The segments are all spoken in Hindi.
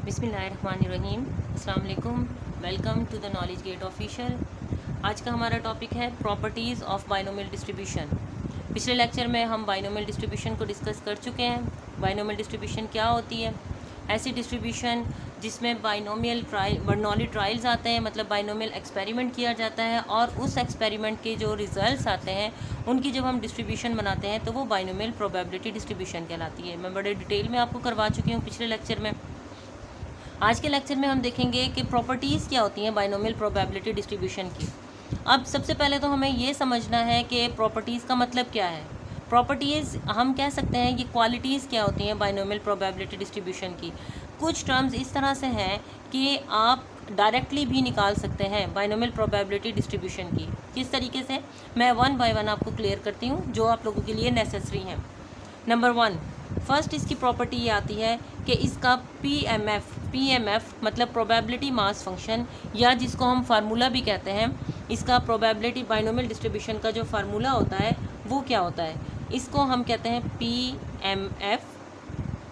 बिस्मिल्लाहिर्रहमानिर्रहीम। अस्सलाम वालेकुम। Welcome to the knowledge gate official. आज का हमारा टॉपिक है प्रॉपर्टीज़ ऑफ बाइनोमियल डिस्ट्रीब्यूशन। पिछले लेक्चर में हम बाइनोमियल डिस्ट्रीब्यूशन को डिस्कस कर चुके हैं। बाइनोमियल डिस्ट्रीब्यूशन क्या होती है? ऐसी डिस्ट्रीब्यूशन जिसमें बाइनोमियल बर्नौली ट्रायल्स आते हैं, मतलब बाइनोमियल एक्सपेरिमेंट किया जाता है और उस एक्सपेरिमेंट के जो रिजल्ट्स आते हैं उनकी जब हम डिस्ट्रीब्यूशन बनाते हैं तो वो बाइनोमियल प्रोबेबिलिटी डिस्ट्रीब्यूशन कहलाती है। मैं बड़े डिटेल में आपको करवा चुकी हूँ पिछले लेक्चर में। आज के लेक्चर में हम देखेंगे कि प्रॉपर्टीज़ क्या होती हैं बाइनोमियल प्रोबेबिलिटी डिस्ट्रीब्यूशन की। अब सबसे पहले तो हमें ये समझना है कि प्रॉपर्टीज़ का मतलब क्या है। प्रॉपर्टीज़ हम कह सकते हैं कि क्वालिटीज़ क्या होती हैं बाइनोमियल प्रोबेबिलिटी डिस्ट्रीब्यूशन की। कुछ टर्म्स इस तरह से हैं कि आप डायरेक्टली भी निकाल सकते हैं बाइनोमियल प्रोबेबिलिटी डिस्ट्रीब्यूशन की। किस तरीके से, मैं वन बाय वन आपको क्लियर करती हूँ जो आप लोगों के लिए नेसेसरी हैं। नंबर वन, फर्स्ट इसकी प्रॉपर्टी ये आती है कि इसका पीएमएफ मतलब प्रोबेबिलिटी मास फंक्शन, या जिसको हम फार्मूला भी कहते हैं, इसका प्रोबेबिलिटी बाइनोमियल डिस्ट्रीब्यूशन का जो फार्मूला होता है वो क्या होता है, इसको हम कहते हैं पीएमएफ,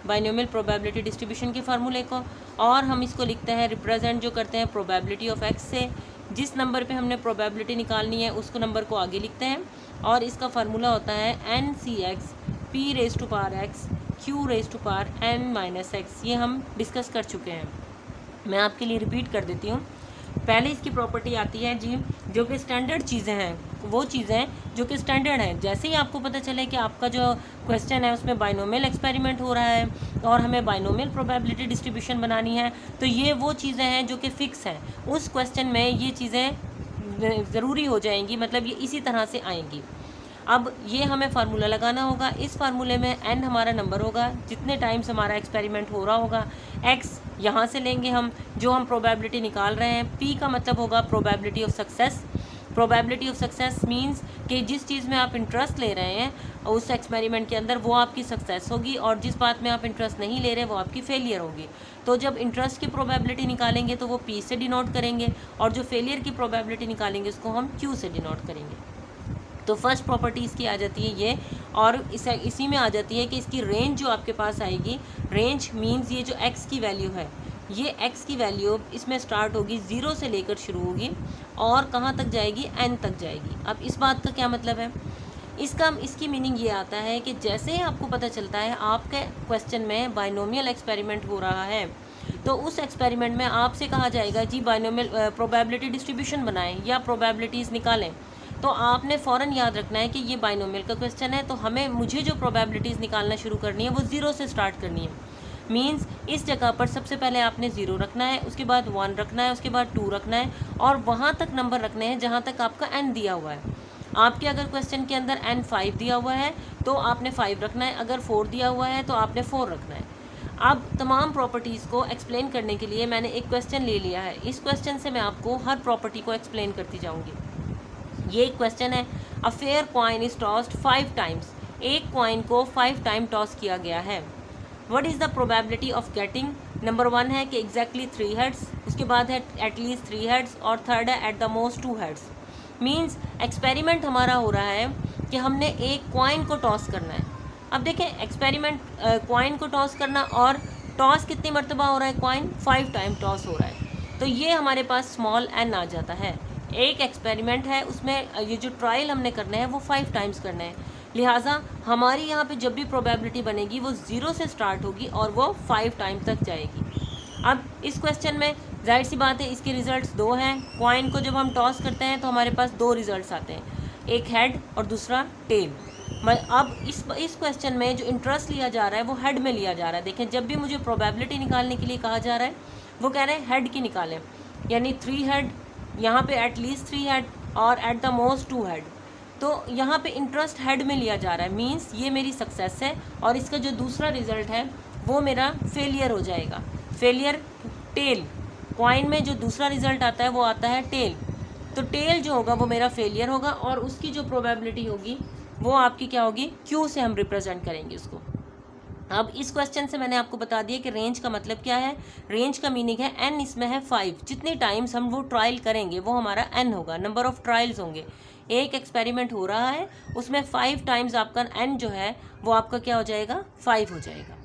बाइनोमियल प्रोबेबिलिटी डिस्ट्रीब्यूशन के फार्मूले को। और हम इसको लिखते हैं, रिप्रेजेंट जो करते हैं प्रोबेबिलिटी ऑफ एक्स से। जिस नंबर पे हमने प्रोबेबिलिटी निकालनी है उसको नंबर को आगे लिखते हैं और इसका फार्मूला होता है n c x p raise to power x q raise to power n minus x. ये हम डिस्कस कर चुके हैं, मैं आपके लिए रिपीट कर देती हूँ। पहले इसकी प्रॉपर्टी आती है जी, जो कि स्टैंडर्ड चीज़ें हैं, वो चीज़ें जो कि स्टैंडर्ड हैं। जैसे ही आपको पता चले कि आपका जो क्वेश्चन है उसमें बाइनोमियल एक्सपेरिमेंट हो रहा है और हमें बाइनोमियल प्रोबेबिलिटी डिस्ट्रीब्यूशन बनानी है, तो ये वो चीज़ें हैं जो कि फ़िक्स हैं। उस क्वेश्चन में ये चीज़ें ज़रूरी हो जाएंगी, मतलब ये इसी तरह से आएंगी। अब ये हमें फार्मूला लगाना होगा। इस फार्मूले में एन हमारा नंबर होगा, जितने टाइम्स हमारा एक्सपेरिमेंट हो रहा होगा। एक्स यहाँ से लेंगे हम, जो हम प्रोबेबिलिटी निकाल रहे हैं। पी का मतलब होगा probability of success. Probability of success means कि जिस चीज़ में आप इंटरेस्ट ले रहे हैं उस एक्सपेरिमेंट के अंदर वो आपकी सक्सेस होगी, और जिस बात में आप इंटरेस्ट नहीं ले रहे वो आपकी फेलियर होगी। तो जब इंटरेस्ट की प्रोबेबिलिटी निकालेंगे तो वो पी से डिनोट करेंगे, और जो फेलियर की प्रोबेबिलिटी निकालेंगे उसको हम क्यू से डिनोट करेंगे। तो फर्स्ट प्रॉपर्टी इसकी आ जाती है ये, और इसी में आ जाती है कि इसकी रेंज जो आपके पास आएगी, रेंज मींस ये जो x की वैल्यू है, ये x की वैल्यू इसमें स्टार्ट होगी 0 से लेकर शुरू होगी और कहाँ तक जाएगी, n तक जाएगी। अब इस बात का क्या मतलब है, इसकी मीनिंग ये आता है कि जैसे ही आपको पता चलता है आपके क्वेश्चन में बाइनोमियल एक्सपेरिमेंट हो रहा है, तो उस एक्सपेरिमेंट में आपसे कहा जाएगा जी बाइनोमियल प्रोबेबिलिटी डिस्ट्रीब्यूशन बनाएं या प्रोबेबिलिटीज़ निकालें। तो आपने फ़ौरन याद रखना है कि ये बाइनोमियल का क्वेश्चन है, तो मुझे जो प्रोबेबिलिटीज़ निकालना शुरू करनी है वो 0 से स्टार्ट करनी है। मींस इस जगह पर सबसे पहले आपने 0 रखना है, उसके बाद 1 रखना है, उसके बाद 2 रखना है, और वहाँ तक नंबर रखने हैं जहाँ तक आपका n दिया हुआ है। आपके अगर क्वेश्चन के अंदर n 5 दिया हुआ है तो आपने 5 रखना है, अगर 4 दिया हुआ है तो आपने 4 रखना है। अब तमाम प्रॉपर्टीज़ को एक्सप्लेन करने के लिए मैंने एक क्वेश्चन ले लिया है। इस क्वेश्चन से मैं आपको हर प्रॉपर्टी को एक्सप्लेन करती जाऊँगी। ये एक क्वेश्चन है, a fair coin is tossed 5 times. एक कॉइन को 5 टाइम टॉस किया गया है। What is the probability of getting? Number 1 है कि एग्जैक्टली 3 हेड्स, उसके बाद है एटलीस्ट 3 हेड्स, और थर्ड है at the most 2 heads. Means experiment हमारा हो रहा है कि हमने एक कॉइन को टॉस करना है। अब देखें, एक्सपेरिमेंट कॉइन को टॉस करना, और टॉस कितनी मरतबा हो रहा है, कॉइन 5 टाइम टॉस हो रहा है, तो ये हमारे पास स्मॉल n आ जाता है। एक एक्सपेरिमेंट है, उसमें ये जो ट्रायल हमने करना है वो 5 टाइम्स करना है, लिहाजा हमारी यहाँ पे जब भी प्रोबेबिलिटी बनेगी वो 0 से स्टार्ट होगी और वो 5 टाइम तक जाएगी। अब इस क्वेश्चन में जाहिर सी बात है इसके रिज़ल्ट्स 2 हैं। कॉइन को जब हम टॉस करते हैं तो हमारे पास 2 रिज़ल्ट्स आते हैं, एक हेड और दूसरा टेल। अब इस क्वेश्चन में जो इंटरेस्ट लिया जा रहा है वो हेड में लिया जा रहा है। देखें, जब भी मुझे प्रोबेबिलिटी निकालने के लिए कहा जा रहा है वो कह रहे हैं हेड की निकालें, यानी 3 हेड, यहाँ पे एटलीस्ट 3 हेड और एट द मोस्ट 2 हेड। तो यहाँ पे इंटरेस्ट हेड में लिया जा रहा है, मींस ये मेरी सक्सेस है, और इसका जो दूसरा रिज़ल्ट है वो मेरा फेलियर हो जाएगा। फेलियर टेल, कॉइन में जो दूसरा रिज़ल्ट आता है वो आता है टेल, तो टेल जो होगा वो मेरा फेलियर होगा, और उसकी जो प्रोबेबिलिटी होगी वो आपकी क्या होगी, क्यू से हम रिप्रेजेंट करेंगे उसको। अब इस क्वेश्चन से मैंने आपको बता दिया कि रेंज का मतलब क्या है। रेंज का मीनिंग है n इसमें है 5, जितने टाइम्स हम वो ट्रायल करेंगे वो हमारा n होगा, नंबर ऑफ़ ट्रायल्स होंगे। एक एक्सपेरिमेंट हो रहा है उसमें 5 टाइम्स आपका n जो है वो आपका क्या हो जाएगा, 5 हो जाएगा।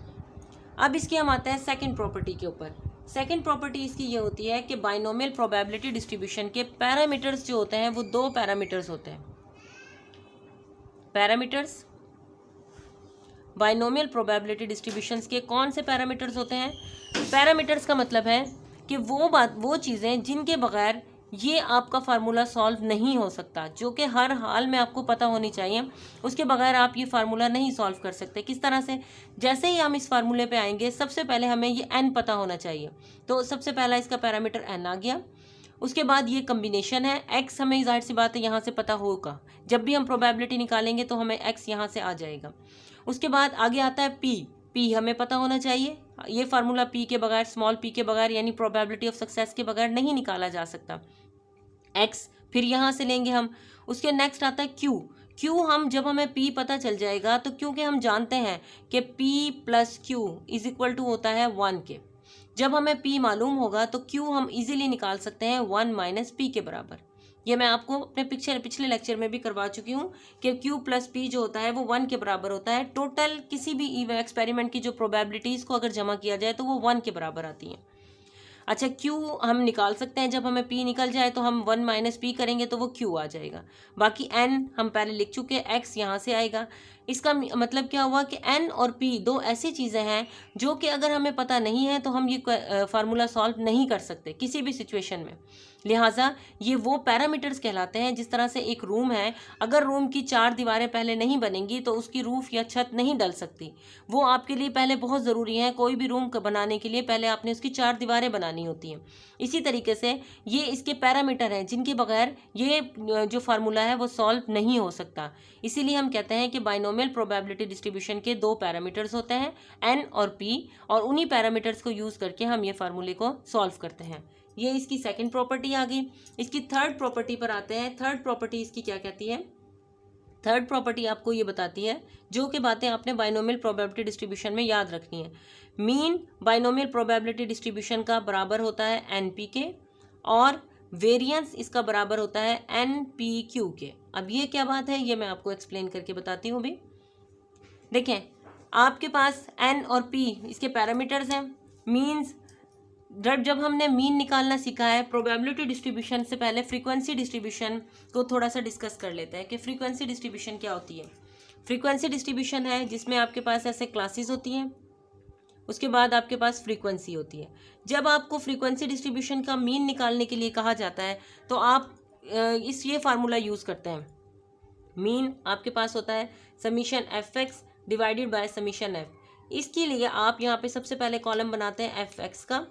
अब इसकी हम आते हैं सेकंड प्रॉपर्टी के ऊपर। सेकेंड प्रॉपर्टी इसकी ये होती है कि बाइनोमियल प्रोबेबिलिटी डिस्ट्रीब्यूशन के पैरामीटर्स जो होते हैं वो दो पैरामीटर्स होते हैं। पैरामीटर्स बाइनोमियल प्रोबेबिलिटी डिस्ट्रीब्यूशंस के कौन से पैरामीटर्स होते हैं? पैरामीटर्स का मतलब है कि वो चीज़ें जिनके बगैर ये आपका फार्मूला सॉल्व नहीं हो सकता, जो कि हर हाल में आपको पता होनी चाहिए, उसके बगैर आप ये फार्मूला नहीं सॉल्व कर सकते। किस तरह से? जैसे ही हम इस फार्मूले पे आएंगे सबसे पहले हमें ये n पता होना चाहिए, तो सबसे पहला इसका पैरामीटर n आ गया। उसके बाद ये कम्बिनेशन है, x हमें जाहिर सी बात है यहाँ से पता होगा, जब भी हम प्रोबेबिलिटी निकालेंगे तो हमें x यहाँ से आ जाएगा। उसके बाद आगे आता है p हमें पता होना चाहिए, ये फार्मूला p के बगैर, स्मॉल p के बगैर यानी प्रोबेबिलिटी ऑफ सक्सेस के बगैर नहीं निकाला जा सकता। x फिर यहाँ से लेंगे हम। उसके नेक्स्ट आता है q हम जब हमें p पता चल जाएगा तो क्योंकि हम जानते हैं कि p plus q is equal to होता है 1 के, जब हमें p मालूम होगा तो q हम इजीली निकाल सकते हैं 1 माइनस p के बराबर। ये मैं आपको अपने पिछले लेक्चर में भी करवा चुकी हूँ कि q प्लस p जो होता है वो 1 के बराबर होता है। टोटल किसी भी एक्सपेरिमेंट की जो प्रोबेबिलिटीज़ को अगर जमा किया जाए तो वो 1 के बराबर आती हैं। अच्छा, q हम निकाल सकते हैं, जब हमें p निकल जाए तो हम 1 माइनस p करेंगे तो वो q आ जाएगा। बाकी n हम पहले लिख चुके, x यहाँ से आएगा। इसका मतलब क्या हुआ कि n और p दो ऐसी चीज़ें हैं जो कि अगर हमें पता नहीं है तो हम ये फार्मूला सॉल्व नहीं कर सकते किसी भी सिचुएशन में। लिहाजा ये वो पैरामीटर्स कहलाते हैं। जिस तरह से एक रूम है, अगर रूम की 4 दीवारें पहले नहीं बनेंगी तो उसकी रूफ या छत नहीं डल सकती, वो आपके लिए पहले बहुत ज़रूरी है। कोई भी रूम बनाने के लिए पहले आपने उसकी 4 दीवारें बनानी होती हैं। इसी तरीके से ये इसके पैरामीटर हैं जिनके बगैर ये जो फार्मूला है वो सॉल्व नहीं हो सकता। इसीलिए हम कहते हैं कि बाइनोमियल प्रोबेबिलिटी डिस्ट्रीब्यूशन के दो पैरामीटर्स होते हैं, n और p, और उन्हीं पैरामीटर्स को यूज़ करके हम ये फार्मूले को सॉल्व करते हैं। ये इसकी सेकंड प्रॉपर्टी आ गई। इसकी थर्ड प्रॉपर्टी पर आते हैं। थर्ड प्रॉपर्टी इसकी क्या कहती है? थर्ड प्रॉपर्टी आपको ये बताती है जो कि बातें आपने बाइनोमियल प्रोबेबिलिटी डिस्ट्रीब्यूशन में याद रखनी है। मीन बाइनोमियल प्रोबेबिलिटी डिस्ट्रीब्यूशन का बराबर होता है NP के, और वेरिएंस इसका बराबर होता है NPQ के। अब ये क्या बात है ये मैं आपको एक्सप्लेन करके बताती हूँ भी। देखें, आपके पास n और p इसके पैरामीटर्स हैं। मीन्स जब हमने मीन निकालना सीखा है, प्रोबेबिलिटी डिस्ट्रीब्यूशन से पहले फ्रीक्वेंसी डिस्ट्रीब्यूशन को थोड़ा सा डिस्कस कर लेते हैं कि फ्रीक्वेंसी डिस्ट्रीब्यूशन क्या होती है। फ्रीक्वेंसी डिस्ट्रीब्यूशन है जिसमें आपके पास ऐसे क्लासेस होती हैं, उसके बाद आपके पास फ्रीक्वेंसी होती है। जब आपको फ्रीक्वेंसी डिस्ट्रीब्यूशन का मीन निकालने के लिए कहा जाता है तो आप ये फार्मूला यूज़ करते हैं। मीन आपके पास होता है summation fx divided by summation f। इसके लिए आप यहाँ पे सबसे पहले कॉलम बनाते हैं fx का,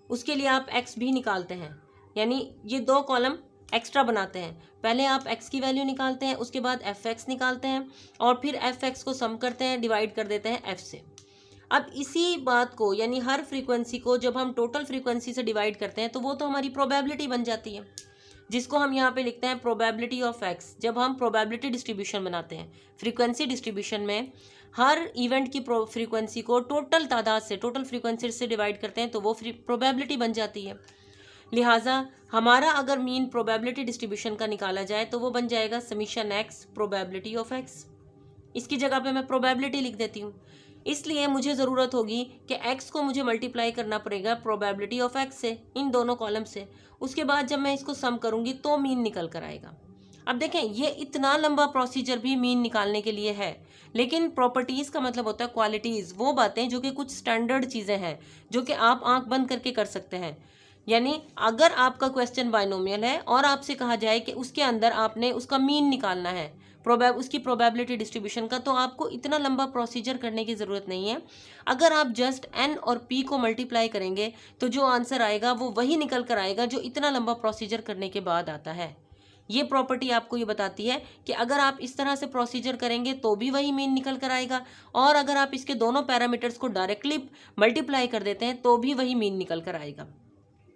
उसके लिए आप x भी निकालते हैं, यानी ये दो कॉलम एक्स्ट्रा बनाते हैं। पहले आप x की वैल्यू निकालते हैं, उसके बाद fx निकालते हैं, और फिर fx को सम करते हैं, डिवाइड कर देते हैं f से। अब इसी बात को, यानी हर फ्रीक्वेंसी को जब हम टोटल फ्रीक्वेंसी से डिवाइड करते हैं तो वो तो हमारी प्रोबेबिलिटी बन जाती है, जिसको हम यहाँ पे लिखते हैं प्रोबेबिलिटी ऑफ x। जब हम प्रोबेबिलिटी डिस्ट्रीब्यूशन बनाते हैं फ्रीक्वेंसी डिस्ट्रीब्यूशन में, हर इवेंट की फ्रीक्वेंसी को टोटल तादाद से, टोटल फ्रीक्वेंसी से डिवाइड करते हैं तो वो प्रोबेबिलिटी बन जाती है। लिहाजा हमारा अगर मीन प्रोबेबिलिटी डिस्ट्रीब्यूशन का निकाला जाए तो वो बन जाएगा summation x probability of x। इसकी जगह पे मैं प्रोबेबिलिटी लिख देती हूँ, इसलिए मुझे ज़रूरत होगी कि x को मुझे मल्टीप्लाई करना पड़ेगा प्रोबेबिलिटी ऑफ x से, इन दोनों कॉलम से। उसके बाद जब मैं इसको सम करूँगी तो मीन निकल कर आएगा। अब देखें, ये इतना लंबा प्रोसीजर भी मीन निकालने के लिए है, लेकिन प्रॉपर्टीज़ का मतलब होता है क्वालिटीज़, वो बातें जो कि कुछ स्टैंडर्ड चीज़ें हैं जो कि आप आंख बंद करके कर सकते हैं। यानी अगर आपका क्वेश्चन बाइनोमियल है और आपसे कहा जाए कि उसके अंदर आपने उसका मीन निकालना है, उसकी प्रोबेबिलिटी डिस्ट्रीब्यूशन का, तो आपको इतना लंबा प्रोसीजर करने की ज़रूरत नहीं है। अगर आप जस्ट n और p को मल्टीप्लाई करेंगे तो जो आंसर आएगा वो वही निकल कर आएगा जो इतना लंबा प्रोसीजर करने के बाद आता है। ये प्रॉपर्टी आपको ये बताती है कि अगर आप इस तरह से प्रोसीजर करेंगे तो भी वही मीन निकल कर आएगा, और अगर आप इसके दोनों पैरामीटर्स को डायरेक्टली मल्टीप्लाई कर देते हैं तो भी वही मीन निकल कर आएगा।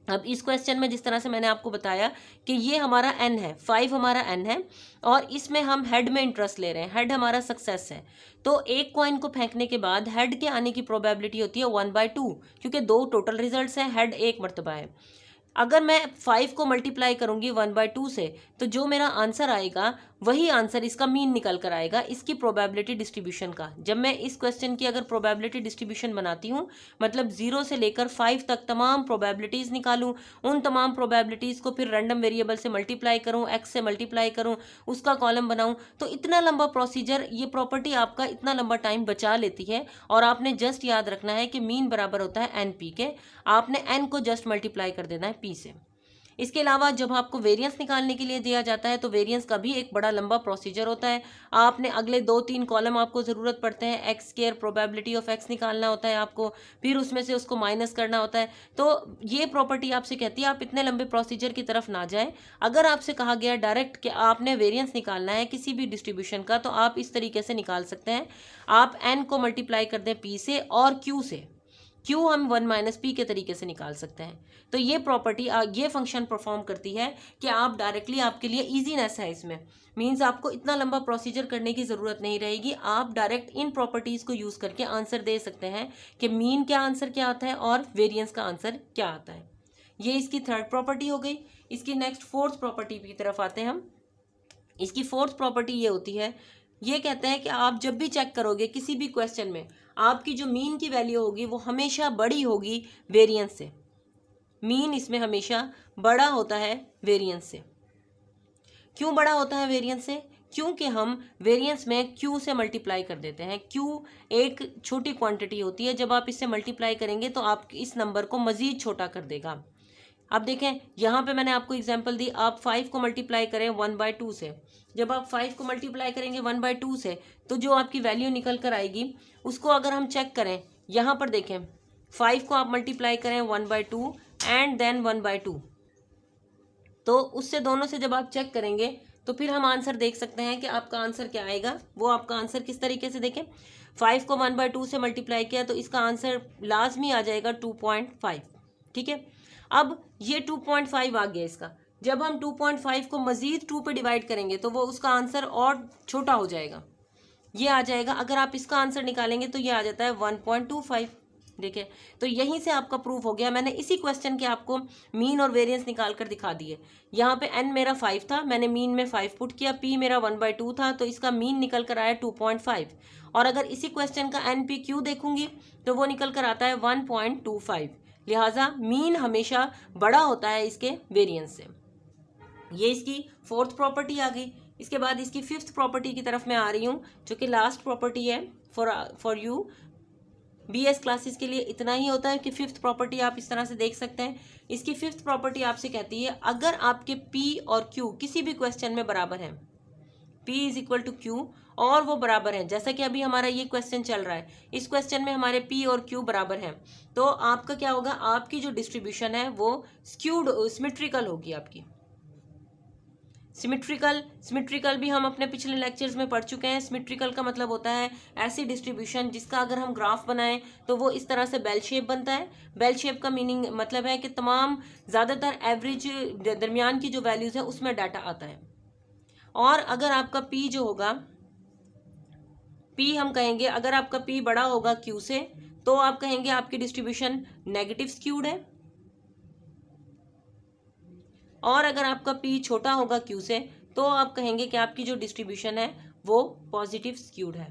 अब इस क्वेश्चन में जिस तरह से मैंने आपको बताया कि ये हमारा n है, 5 हमारा n है, और इसमें हम हेड में इंटरेस्ट ले रहे हैं, हेड हमारा सक्सेस है। तो एक कॉइन को फेंकने के बाद हेड के आने की प्रोबेबिलिटी होती है 1/2, क्योंकि दो टोटल रिजल्ट्स हैं, हेड एक मरतबा है। अगर मैं 5 को मल्टीप्लाई करूंगी 1/2 से तो जो मेरा आंसर आएगा वही आंसर इसका मीन निकल कर आएगा इसकी प्रोबेबिलिटी डिस्ट्रीब्यूशन का। जब मैं इस क्वेश्चन की अगर प्रोबेबिलिटी डिस्ट्रीब्यूशन बनाती हूँ, मतलब 0 से लेकर 5 तक तमाम प्रोबेबिलिटीज़ निकालूं, उन तमाम प्रोबेबिलिटीज़ को फिर रैंडम वेरिएबल से मल्टीप्लाई करूँ, एक्स से मल्टीप्लाई करूँ, उसका कॉलम बनाऊँ, तो इतना लंबा प्रोसीजर, ये प्रॉपर्टी आपका इतना लंबा टाइम बचा लेती है। और आपने जस्ट याद रखना है कि मीन बराबर होता है एन पी के, आपने एन को जस्ट मल्टीप्लाई कर देना है पी से। इसके अलावा जब आपको वेरिएंस निकालने के लिए दिया जाता है तो वेरिएंस का भी एक बड़ा लंबा प्रोसीजर होता है। आपने अगले 2-3 कॉलम आपको ज़रूरत पड़ते हैं, x square probability of x निकालना होता है आपको, फिर उसमें से उसको माइनस करना होता है। तो ये प्रॉपर्टी आपसे कहती है आप इतने लंबे प्रोसीजर की तरफ ना जाएं। अगर आपसे कहा गया डायरेक्ट कि आपने वेरिएंस निकालना है किसी भी डिस्ट्रीब्यूशन का, तो आप इस तरीके से निकाल सकते हैं। आप एन को मल्टीप्लाई कर दें पी से और क्यू से, क्यू हम 1 - p के तरीके से निकाल सकते हैं। तो ये प्रॉपर्टी, ये फंक्शन परफॉर्म करती है कि आप डायरेक्टली, आपके लिए ईजीनेस है इसमें, मीन्स आपको इतना लंबा प्रोसीजर करने की ज़रूरत नहीं रहेगी। आप डायरेक्ट इन प्रॉपर्टीज़ को यूज़ करके आंसर दे सकते हैं कि मीन क्या आंसर क्या आता है और वेरिएंस का आंसर क्या आता है। ये इसकी थर्ड प्रॉपर्टी हो गई। इसकी नेक्स्ट फोर्थ प्रॉपर्टी की तरफ आते हैं हम। इसकी फोर्थ प्रॉपर्टी ये होती है, ये कहते हैं कि आप जब भी चेक करोगे किसी भी क्वेश्चन में, आपकी जो मीन की वैल्यू होगी वो हमेशा बड़ी होगी वेरिएंस से। मीन इसमें हमेशा बड़ा होता है वेरिएंस से। क्यों बड़ा होता है वेरिएंस से? क्योंकि हम वेरिएंस में क्यू से मल्टीप्लाई कर देते हैं। क्यू एक छोटी क्वांटिटी होती है, जब आप इससे मल्टीप्लाई करेंगे तो आप इस नंबर को मज़ीद छोटा कर देगा। अब देखें, यहाँ पे मैंने आपको एग्जांपल दी, आप 5 को मल्टीप्लाई करें 1/2 से। जब आप 5 को मल्टीप्लाई करेंगे 1/2 से तो जो आपकी वैल्यू निकल कर आएगी उसको अगर हम चेक करें, यहाँ पर देखें, 5 को आप मल्टीप्लाई करें 1/2 एंड देन 1/2, तो उससे दोनों से जब आप चेक करेंगे तो फिर हम आंसर देख सकते हैं कि आपका आंसर क्या आएगा। वो आपका आंसर किस तरीके से, देखें, 5 को 1/2 से मल्टीप्लाई किया तो इसका आंसर लाजमी आ जाएगा 2.5। ठीक है, अब ये 2.5 आ गया इसका। जब हम 2.5 को मज़ीद 2 पे डिवाइड करेंगे तो वो उसका आंसर और छोटा हो जाएगा, ये आ जाएगा। अगर आप इसका आंसर निकालेंगे तो ये आ जाता है 1.25। देखिए, तो यहीं से आपका प्रूफ हो गया। मैंने इसी क्वेश्चन के आपको मीन और वेरिएंस निकाल कर दिखा दिए। यहाँ पे n मेरा 5 था, मैंने मीन में 5 पुट किया, p मेरा 1/2 था, तो इसका मीन निकल कर आया 2.5। और अगर इसी क्वेश्चन का NPQ देखूंगी तो वो निकल कर आता है 1.25। लिहाजा मीन हमेशा बड़ा होता है इसके वेरिएंस से। ये इसकी फोर्थ प्रॉपर्टी आ गई। इसके बाद इसकी फिफ्थ प्रॉपर्टी की तरफ मैं आ रही हूँ, जो कि लास्ट प्रॉपर्टी है फॉर यू। BS क्लासेस के लिए इतना ही होता है कि फिफ्थ प्रॉपर्टी आप इस तरह से देख सकते हैं। इसकी फिफ्थ प्रॉपर्टी आपसे कहती है, अगर आपके P और Q किसी भी क्वेश्चन में बराबर हैं, P = Q, और वो बराबर है, जैसा कि अभी हमारा ये क्वेश्चन चल रहा है, इस क्वेश्चन में हमारे P और Q बराबर हैं, तो आपका क्या होगा, आपकी जो डिस्ट्रीब्यूशन है वो स्क्यूड, सिमेट्रिकल होगी आपकी। सिमेट्रिकल भी हम अपने पिछले लेक्चर्स में पढ़ चुके हैं। सिमेट्रिकल का मतलब होता है ऐसी डिस्ट्रीब्यूशन जिसका अगर हम ग्राफ बनाएं तो वो इस तरह से बेल शेप बनता है। बेल शेप का मीनिंग मतलब है कि तमाम ज़्यादातर एवरेज दरमियान की जो वैल्यूज़ है उसमें डाटा आता है। और अगर आपका P जो होगा, P हम कहेंगे, अगर आपका P बड़ा होगा Q से तो आप कहेंगे आपकी डिस्ट्रीब्यूशन नेगेटिव स्क्यूड है, और अगर आपका P छोटा होगा Q से तो आप कहेंगे कि आपकी जो डिस्ट्रीब्यूशन है वो पॉजिटिव स्क्यूड है।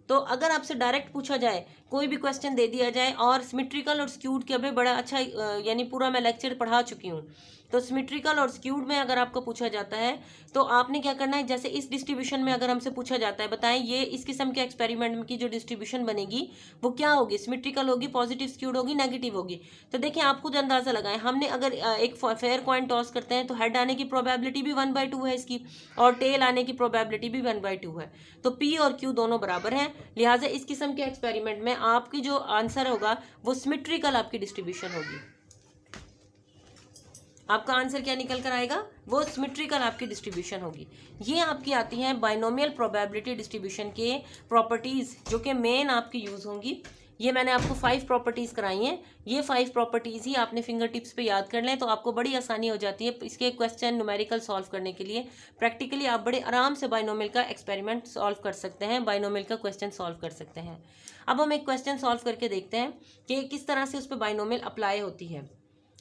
तो अगर आपसे डायरेक्ट पूछा जाए, कोई भी क्वेश्चन दे दिया जाए, और सिमेट्रिकल और स्क्यूड के अभी बड़ा अच्छा यानी पूरा मैं लेक्चर पढ़ा चुकी हूँ, तो सिमेट्रिकल और स्क्यूड में अगर आपको पूछा जाता है तो आपने क्या करना है, जैसे इस डिस्ट्रीब्यूशन में अगर हमसे पूछा जाता है, बताएं ये इस किस्म के एक्सपेरिमेंट की जो डिस्ट्रीब्यूशन बनेगी वो क्या होगी, सिमेट्रिकल होगी, पॉजिटिव स्क्यूड होगी, नेगेटिव होगी। तो देखिए, आप खुद अंदाज़ा लगाएं, हमने अगर एक फेयर कॉइन टॉस करते हैं तो हेड आने की प्रोबेबिलिटी भी 1/2 है इसकी, और टेल आने की प्रोबेबिलिटी भी 1/2 है। तो P और Q दोनों बराबर हैं, लिहाजा इस किस्म के एक्सपेरिमेंट में आपकी जो आंसर होगा वो सिमेट्रिकल आपकी डिस्ट्रीब्यूशन होगी। आपका आंसर क्या निकल कर आएगा, वो सिमेट्रिकल आपकी डिस्ट्रीब्यूशन होगी। ये आपकी आती हैं बाइनोमियल प्रोबेबिलिटी डिस्ट्रीब्यूशन के प्रॉपर्टीज़, जो कि मेन आपकी यूज़ होंगी। ये मैंने आपको 5 प्रॉपर्टीज़ कराई हैं। ये 5 प्रॉपर्टीज़ ही आपने फिंगर टिप्स पे याद कर लें तो आपको बड़ी आसानी हो जाती है इसके क्वेश्चन न्यूमेरिकल सॉल्व करने के लिए। प्रैक्टिकली आप बड़े आराम से बाइनोमियल का एक्सपेरिमेंट सॉल्व कर सकते हैं, बाइनोमियल का क्वेश्चन सॉल्व कर सकते हैं। अब हम एक क्वेश्चन सॉल्व करके देखते हैं कि किस तरह से उस पर बाइनोमियल अप्लाई होती है।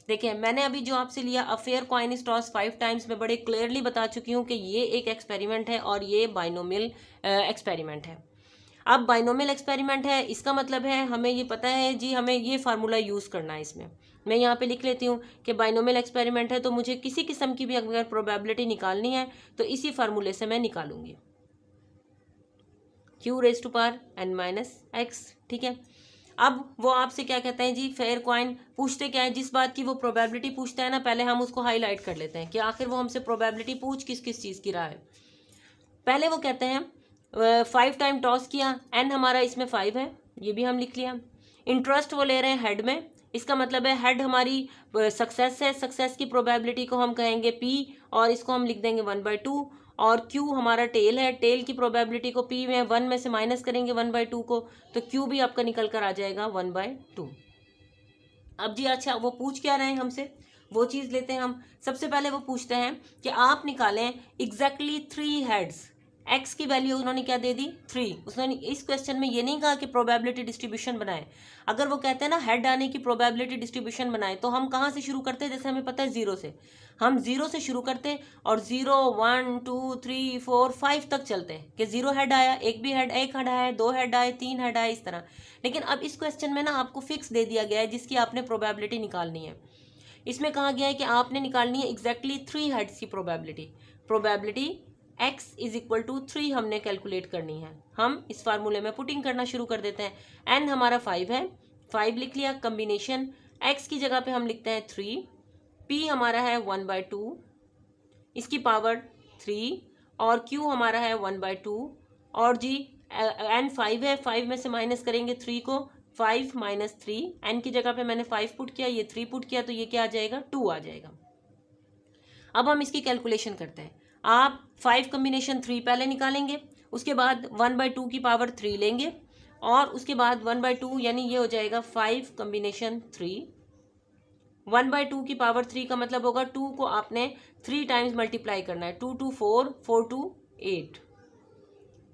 देखिए मैंने अभी जो आपसे लिया a fair coin is toss 5 times, मैं बड़े क्लियरली बता चुकी हूँ कि ये एक एक्सपेरिमेंट है और ये बाइनोमियल एक्सपेरिमेंट है। अब बाइनोमियल एक्सपेरिमेंट है, इसका मतलब है हमें ये पता है जी, हमें ये फार्मूला यूज़ करना है इसमें। मैं यहाँ पे लिख लेती हूँ कि बाइनोमियल एक्सपेरिमेंट है, तो मुझे किसी किस्म की भी अगर प्रोबेबिलिटी निकालनी है तो इसी फार्मूले से मैं निकालूंगी, q⁻n−x। ठीक है, अब वो आपसे क्या कहते हैं जी, फेयर कॉइन पूछते क्या है, जिस बात की वो प्रोबेबिलिटी पूछता है ना, पहले हम उसको हाईलाइट कर लेते हैं कि आखिर वो हमसे प्रोबेबिलिटी पूछ किस किस चीज़ की रहा है। पहले वो कहते हैं 5 टाइम टॉस किया, n हमारा इसमें 5 है, ये भी हम लिख लिया। इंटरेस्ट वो ले रहे हैं हेड में, इसका मतलब है हेड हमारी सक्सेस है, सक्सेस की प्रोबेबिलिटी को हम कहेंगे p और इसको हम लिख देंगे 1/2। और q हमारा टेल है, टेल की प्रोबेबिलिटी को p में 1 में से माइनस करेंगे 1/2 को, तो q भी आपका निकल कर आ जाएगा 1/2। अब जी अच्छा, वो पूछ क्या रहे हैं हमसे, वो चीज़ लेते हैं हम। सबसे पहले वो पूछते हैं कि आप निकालें एग्जैक्टली 3 हेड्स, एक्स की वैल्यू उन्होंने क्या दे दी 3। उसने इस क्वेश्चन में ये नहीं कहा कि प्रोबेबिलिटी डिस्ट्रीब्यूशन बनाए। अगर वो कहते हैं ना हेड आने की प्रोबेबिलिटी डिस्ट्रीब्यूशन बनाए, तो हम कहाँ से शुरू करते हैं, जैसे हमें पता है 0 से, हम 0 से शुरू करते और 0 1 2 3 4 5 तक चलते हैं कि 0 हेड आया, एक हेड आया, 2 हेड आए, 3 हेड आए, इस तरह। लेकिन अब इस क्वेश्चन में ना आपको फिक्स दे दिया गया है जिसकी आपने प्रोबेबिलिटी निकालनी है। इसमें कहा गया है कि आपने निकालनी है एग्जैक्टली 3 हेड्स की probability x is equal to 3 हमने कैलकुलेट करनी है। हम इस फार्मूले में पुटिंग करना शुरू कर देते हैं। n हमारा 5 है, 5 लिख लिया, कम्बिनेशन x की जगह पे हम लिखते हैं 3, p हमारा है 1/2, इसकी पावर 3, और q हमारा है 1/2, और जी n 5 है, 5 में से माइनस करेंगे 3 को, 5 माइनस 3, n की जगह पे मैंने 5 पुट किया, ये 3 पुट किया, तो ये क्या आ जाएगा 2 आ जाएगा। अब हम इसकी कैलकुलेशन करते हैं। आप 5 कम्बिनेशन 3 पहले निकालेंगे, उसके बाद 1/2 की पावर 3 लेंगे, और उसके बाद 1/2 यानी ये हो जाएगा 5 कम्बिनेशन 3। 1/2 की पावर 3 का मतलब होगा 2 को आपने 3 टाइम्स मल्टीप्लाई करना है, 2 2 4, 4 2 8,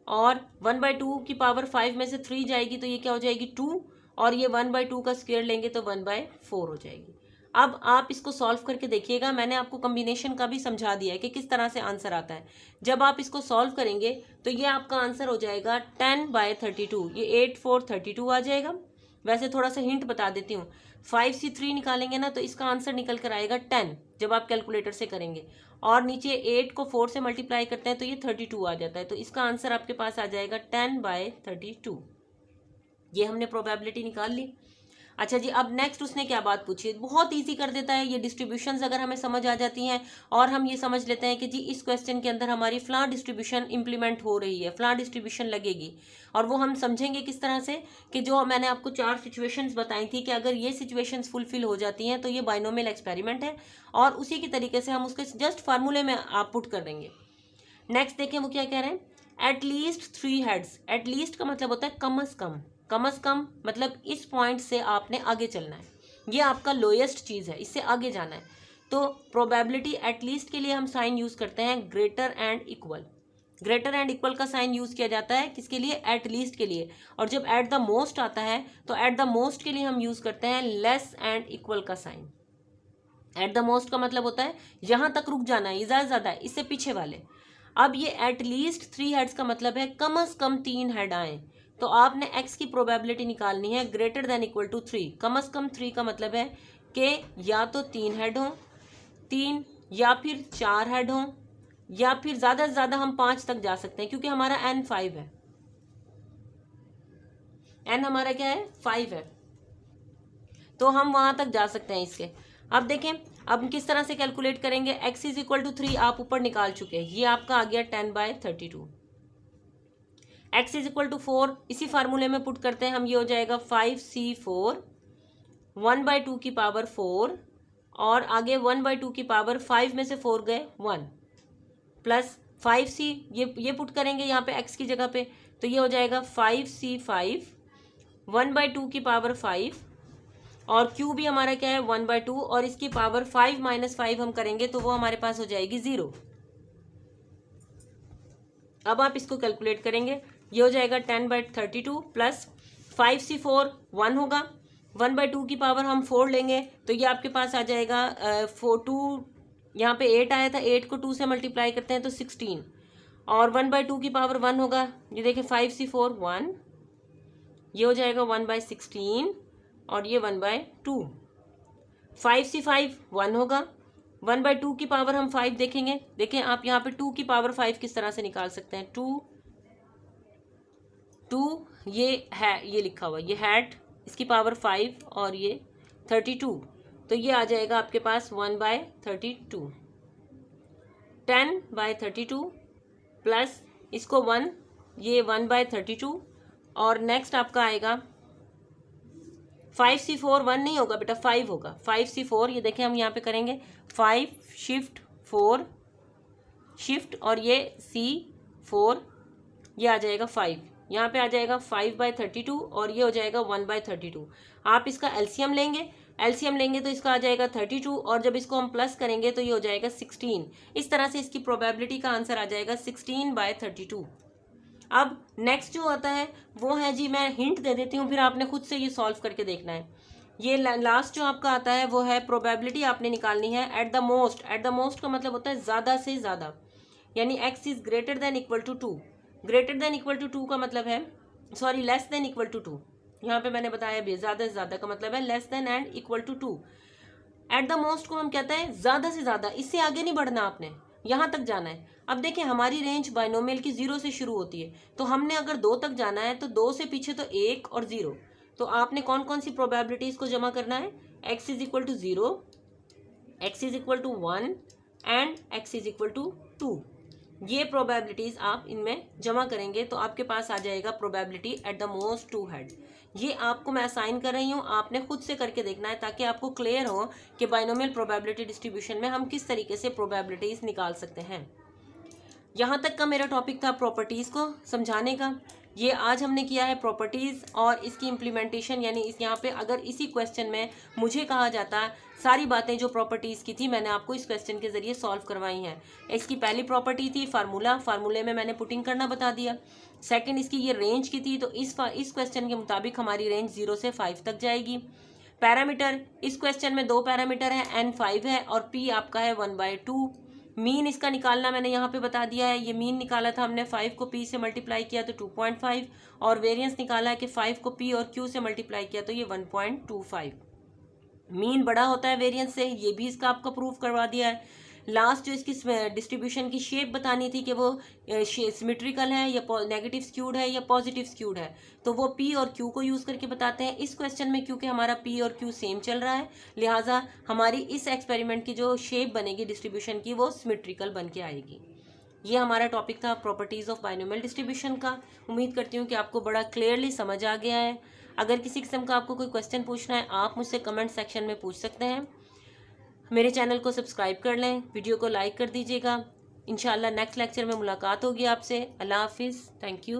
और 1/2 की पावर 5 में से 3 जाएगी तो ये क्या हो जाएगी 2, और ये 1/2 का स्क्वायर लेंगे तो 1/4 हो जाएगी। अब आप इसको सॉल्व करके देखिएगा, मैंने आपको कम्बिनेशन का भी समझा दिया है कि किस तरह से आंसर आता है। जब आप इसको सॉल्व करेंगे तो ये आपका आंसर हो जाएगा 10/32, ये 8 4 32 आ जाएगा। वैसे थोड़ा सा हिंट बता देती हूँ, 5 से 3 निकालेंगे ना तो इसका आंसर निकल कर आएगा 10 जब आप कैलकुलेटर से करेंगे, और नीचे 8 को 4 से मल्टीप्लाई करते हैं तो ये 32 आ जाता है, तो इसका आंसर आपके पास आ जाएगा 10/32। ये हमने प्रोबेबिलिटी निकाल ली। अच्छा जी, अब नेक्स्ट उसने क्या बात पूछी, बहुत इजी कर देता है ये डिस्ट्रीब्यूशंस अगर हमें समझ आ जाती हैं, और हम ये समझ लेते हैं कि जी इस क्वेश्चन के अंदर हमारी फ्लां डिस्ट्रीब्यूशन इंप्लीमेंट हो रही है, फ्लां डिस्ट्रीब्यूशन लगेगी, और वो हम समझेंगे किस तरह से कि जो मैंने आपको 4 सिचुएशंस बताई थी कि अगर ये सिचुएशंस फुलफिल हो जाती हैं तो ये बाइनोमियल एक्सपेरिमेंट है, और उसी की तरीके से हम उसके जस्ट फार्मूले में आप पुट कर देंगे। नेक्स्ट देखें वो क्या कह रहे हैं, एटलीस्ट 3 हेड्स। एटलीस्ट का मतलब होता है कम अज कम, कम अज कम मतलब इस पॉइंट से आपने आगे चलना है, ये आपका लोएस्ट चीज़ है, इससे आगे जाना है। तो प्रोबेबिलिटी एटलीस्ट के लिए हम साइन यूज़ करते हैं greater and equal. Greater and equal का साइन यूज़ किया जाता है किसके लिए, एटलीस्ट के लिए। और जब एट द मोस्ट आता है तो एट द मोस्ट के लिए हम यूज़ करते हैं लेस एंड इक्वल का साइन। एट द मोस्ट का मतलब होता है यहाँ तक रुक जाना है, ज़्यादा ज़्यादा है, इससे पीछे वाले। अब ये एटलीस्ट 3 हेड्स का मतलब है कम अज कम 3 हेड आए, तो आपने x की प्रोबेबिलिटी निकालनी है ग्रेटर देन इक्वल टू 3। कम अज कम 3 का मतलब है कि या तो 3 हेड हों, 3 या फिर 4 हेड हों, या फिर ज़्यादा से ज़्यादा हम 5 तक जा सकते हैं, क्योंकि हमारा n 5 है, n हमारा क्या है 5 है, तो हम वहाँ तक जा सकते हैं इसके। अब देखें अब किस तरह से कैलकुलेट करेंगे, x इज इक्वल टू 3 आप ऊपर निकाल चुके हैं, ये आपका आ गया 10/32। x इज इक्वल टू 4 इसी फार्मूले में पुट करते हैं हम, ये हो जाएगा 5c4, 1/2 की पावर 4, और आगे 1/2 की पावर 5 में से 4 गए 1, प्लस 5c, ये पुट करेंगे यहाँ पे x की जगह पे, तो ये हो जाएगा 5c5, 1/2 की पावर 5, और q भी हमारा क्या है 1/2, और इसकी पावर 5 माइनस 5 हम करेंगे तो वो हमारे पास हो जाएगी 0। अब आप इसको कैलकुलेट करेंगे, ये हो जाएगा 10/32 प्लस 5c4 1 होगा, 1/2 की पावर हम 4 लेंगे तो ये आपके पास आ जाएगा 2, यहाँ पे 8 आया था, 8 को 2 से मल्टीप्लाई करते हैं तो 16, और 1/2 की पावर 1 होगा, ये देखिए 5 × 4 1, ये हो जाएगा 1/16 और ये 1/2। 5 × 5 1 होगा, 1/2 की पावर हम 5 देखेंगे, देखें आप यहाँ पे 2 की पावर 5 किस तरह से निकाल सकते हैं, 2 ये है, ये लिखा हुआ, ये हैट, इसकी पावर 5 और ये 32, तो ये आ जाएगा आपके पास 1/32, 10/32 प्लस इसको 1, ये 1/32, और नेक्स्ट आपका आएगा 5 × 4 1 नहीं होगा बेटा, 5 होगा, 5 × 4, ये देखें हम यहाँ पे करेंगे 5 शिफ्ट 4 शिफ्ट और ये C4, ये आ जाएगा 5, यहाँ पे आ जाएगा 5/32 और ये हो जाएगा 1/32। आप इसका एलसीएम लेंगे तो इसका आ जाएगा 32, और जब इसको हम प्लस करेंगे तो ये हो जाएगा 16। इस तरह से इसकी प्रोबेबिलिटी का आंसर आ जाएगा 16/32। अब नेक्स्ट जो आता है वो है जी, मैं हिंट दे देती हूँ, फिर आपने खुद से ये सॉल्व करके देखना है। ये लास्ट जो आपका आता है वो है प्रोबेबिलिटी आपने निकालनी है at the most. At the most का मतलब होता है ज़्यादा से ज़्यादा, यानी x is greater than equal to 2। Greater than equal to 2 का मतलब है, sorry, less than equal to 2, यहाँ पे मैंने बताया भी ज़्यादा से ज़्यादा का मतलब है less than and equal to 2। At the most को हम कहते हैं ज़्यादा से ज़्यादा, इससे आगे नहीं बढ़ना, आपने यहाँ तक जाना है। अब देखिए हमारी रेंज बाइनोमियल की 0 से शुरू होती है, तो हमने अगर 2 तक जाना है तो 2 से पीछे तो 1 और 0, तो आपने कौन कौन सी प्रोबेबिलिटीज़ को जमा करना है, x is equal to 0, x is equal to 1 and x is equal to 2। ये प्रोबेबिलिटीज़ आप इनमें जमा करेंगे तो आपके पास आ जाएगा probability at the most 2 head. ये आपको मैं असाइन कर रही हूँ, आपने खुद से करके देखना है ताकि आपको क्लियर हो कि बाइनोमियल प्रोबेबिलिटी डिस्ट्रीब्यूशन में हम किस तरीके से प्रोबेबिलिटीज़ निकाल सकते हैं। यहाँ तक का मेरा टॉपिक था प्रॉपर्टीज़ को समझाने का। ये आज हमने किया है प्रॉपर्टीज़ और इसकी इम्प्लीमेंटेशन, यानी इस यहाँ पे अगर इसी क्वेश्चन में मुझे कहा जाता सारी बातें जो प्रॉपर्टीज़ की थी मैंने आपको इस क्वेश्चन के ज़रिए सॉल्व करवाई हैं। इसकी पहली प्रॉपर्टी थी फार्मूला, फार्मूले में मैंने पुटिंग करना बता दिया। सेकंड इसकी ये रेंज की थी, तो इस क्वेश्चन के मुताबिक हमारी रेंज 0 से 5 तक जाएगी। पैरामीटर, इस क्वेश्चन में 2 पैरामीटर हैं, n5 है और p आपका है 1/2। मीन इसका निकालना मैंने यहाँ पे बता दिया है, ये मीन निकाला था हमने, 5 को p से मल्टीप्लाई किया तो 2.5, और वेरिएंस निकाला है कि 5 को p और q से मल्टीप्लाई किया तो ये 1.25। मीन बड़ा होता है वेरिएंस से, ये भी इसका आपका प्रूफ करवा दिया है। लास्ट जो इसकी डिस्ट्रीब्यूशन की शेप बतानी थी कि वो सिमेट्रिकल है या नेगेटिव स्क्यूड है या पॉजिटिव स्क्यूड है, तो वो p और q को यूज़ करके बताते हैं। इस क्वेश्चन में क्योंकि हमारा p और q सेम चल रहा है, लिहाजा हमारी इस एक्सपेरिमेंट की जो शेप बनेगी डिस्ट्रीब्यूशन की वो सिमेट्रिकल बन के आएगी। ये हमारा टॉपिक था प्रॉपर्टीज़ ऑफ बाइनोमियल डिस्ट्रीब्यूशन का। उम्मीद करती हूँ कि आपको बड़ा क्लियरली समझ आ गया है। अगर किसी किस्म का आपको कोई क्वेश्चन पूछना है आप मुझसे कमेंट सेक्शन में पूछ सकते हैं। मेरे चैनल को सब्सक्राइब कर लें, वीडियो को लाइक कर दीजिएगा। इंशाल्लाह नेक्स्ट लेक्चर में मुलाकात होगी आपसे। अल्लाह हाफिज़, थैंक यू।